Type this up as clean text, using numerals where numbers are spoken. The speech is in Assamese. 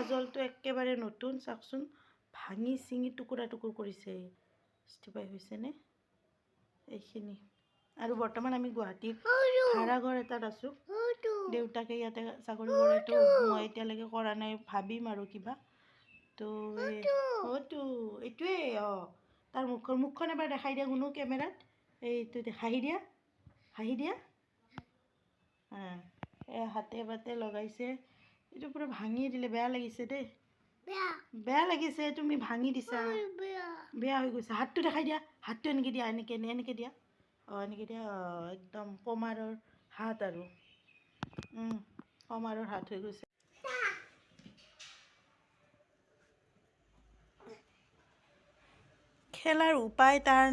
কাজলটো একেবাৰে নতুন চাওকচোন ভাঙি চিঙি টুকুৰা টুকুৰ কৰিছে ষ্টিপাই হৈছেনে এইখিনি আৰু বৰ্তমান আমি গুৱাহাটীত ভাড়াঘৰ এটাত আছোঁ দেউতাকে ইয়াতে চাকৰি কৰেতো মই এতিয়ালৈকে কৰা নাই ভাবিম আৰু কিবা তো অ'টো এইটোৱে তাৰ মুখখন এবাৰ দেখাই দিয়া শুনো কেমেৰাত এইটো হাঁহি দিয়া হাতে পাতে লগাইছে এইটো পুৰা ভাঙি দিলে বেয়া লাগিছে দেই বেয়া লাগিছে তুমি ভাঙি দিছা বেয়া হৈ গৈছে হাতটো দেখাই দিয়া হাতটো এনেকৈ দিয়া এনেকৈ দিয়া এনেকৈ দিয়া একদম কমাৰৰ হাত আৰু কমাৰৰ হাত হৈ গৈছে খেলাৰ উপায় তাৰ